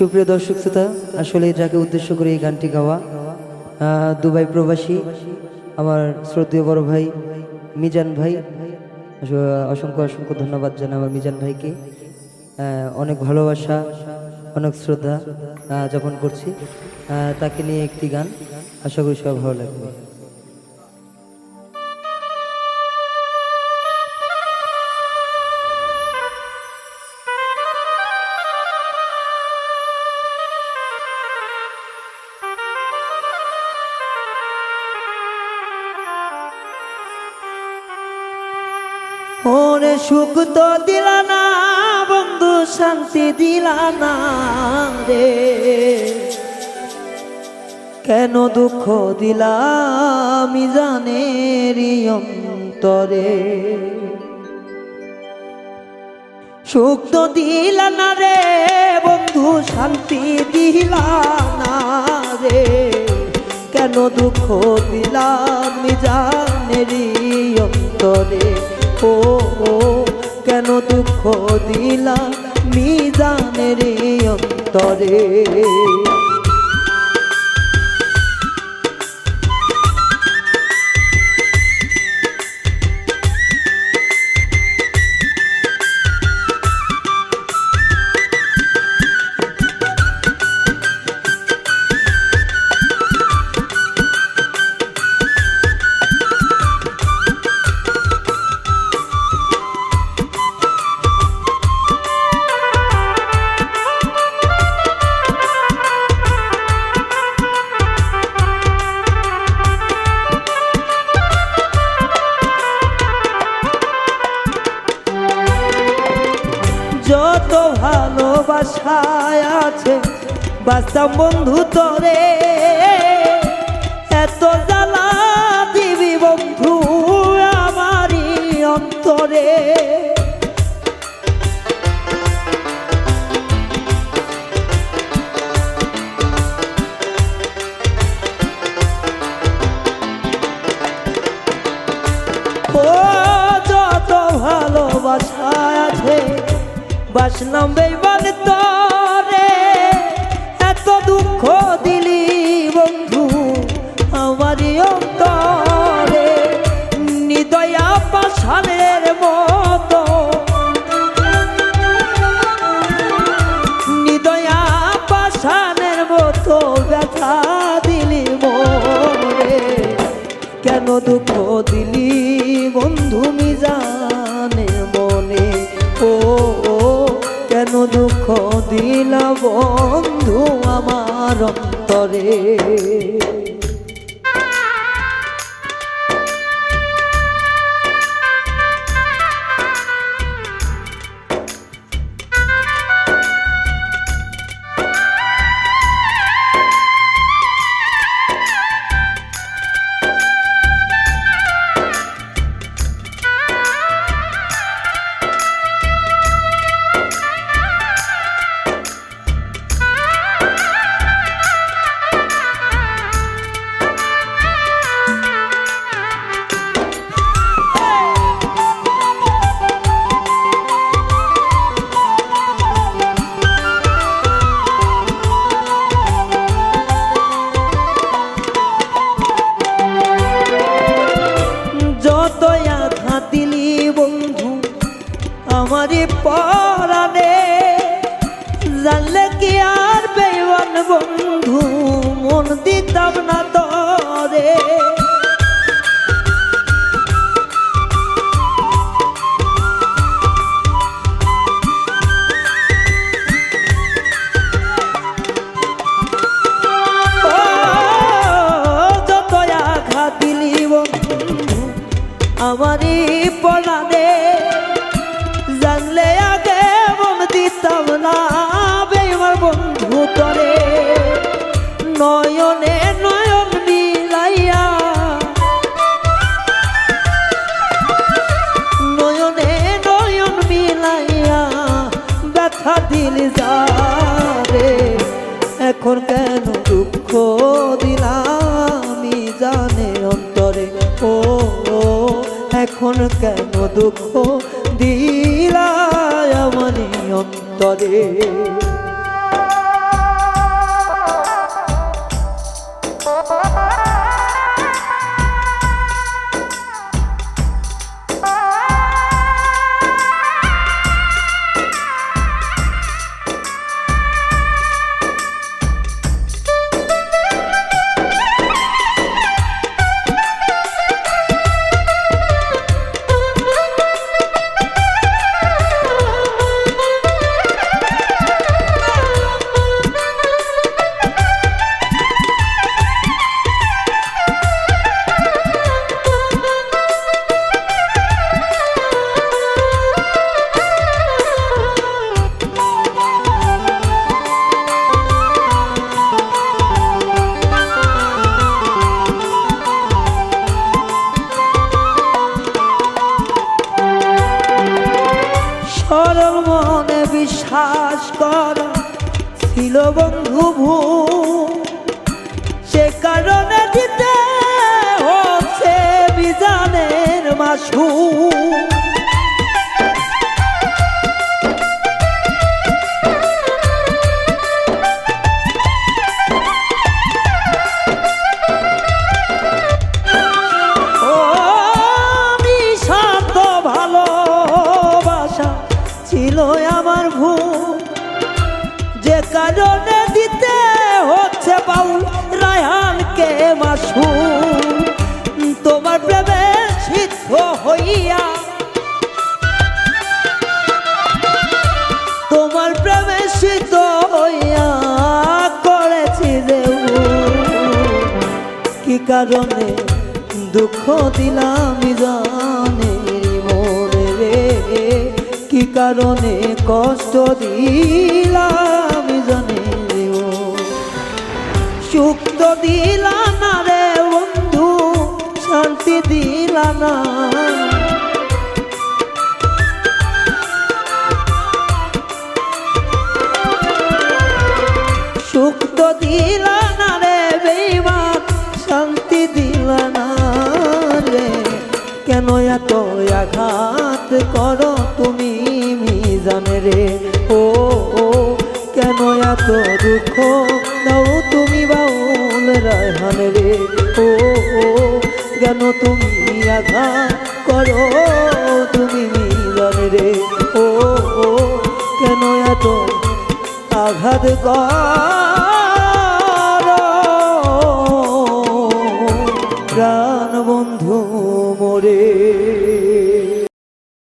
সুপ্রিয় দর্শক শ্রোতা, আসলে যাকে উদ্দেশ্য করে এই গানটি গাওয়া, দুবাই প্রবাসী আমার শ্রদ্ধেয় বড় ভাই মিজান ভাই। অসংখ্য অসংখ্য ধন্যবাদ জানাই আমার মিজান ভাইকে। অনেক ভালোবাসা, অনেক শ্রদ্ধা যাপন করছি। তাকে নিয়ে একটি গান, আশা করি সব ভালো লাগবে। ওরে সুখ তো দিলা না বন্ধু, শান্তি দিলা না রে, কেন দুঃখ দিলা মিজানের অন্তরে। সুখ তো দিলা না রে বন্ধু, শান্তি দিলা না রে, কেন দুঃখ দিলা মিজানের অন্তরে। ও কেন দুঃখ দিলা মিজানের অন্তরে। যত ভালোবাসায় আছে বাঁচতাম বন্ধু তোরে, এত জ্বালা দিবি বন্ধু আমারই অন্তরে। ও যত ভালোবাসায় আছে বাসলাম বেইমান তোরে, এত দুঃখ দিলি বন্ধু আমারই অন্তরে। নিদয়া পাষাণের মতো, নিদয়া পাষাণের মতো ব্যথা দিলি মোরে, কেন দুঃখ দিলি বন্ধু মিজানের মনে। ও কেন দুঃখ দিলা বন্ধু আমার অন্তরে। আমারি পরাণে জানলে কি আর বেইমান বন্ধু মন দিতাম না তোরে। যত আঘাত দিলি বন্ধু আমারি পরাণে, জানলে আগে মন দিতাম না বেইমান বন্ধু তোরে। নয়নে নয়ন মিলাইয়া, নয়নে নয়ন মিলাইয়া ব্যথা দিলি যারে, এখন কেন দুঃখ দিলাম জানে অন্তরে। ও এখন কেন দুঃখ দিলা আমারই অন্তরে। বন্ধু ভুল, সে কারণে দিতে হচ্ছে বিজানের মাসু। ছিল আমার ভুল, যে কারণে দিতে হচ্ছে বাউল রায়হানকে মাসু। তোমার প্রেমে সিদ্ধ হইয়া, তোমার প্রেমে সিদ্ধ হইয়া করেছি যে কি কারণে দুঃখ দিলাম জানে মনে রে, কি কারণে কষ্ট দিলাম জানে ও। সুখ তো দিলা না রে বন্ধু, শান্তি দিলা না। সুখ তো দিলা না রে বেঈমান, শান্তি দিলা না রে। কেন এত আঘাত করো তুমি মিজানে রে, ও ও কেন এত দুঃখ দাও তুমি বাউল রায়হান রে, ও ও কেন তুমি আঘাত করো তুমি মিজানে রে, ও ও কেন এত আঘাত কর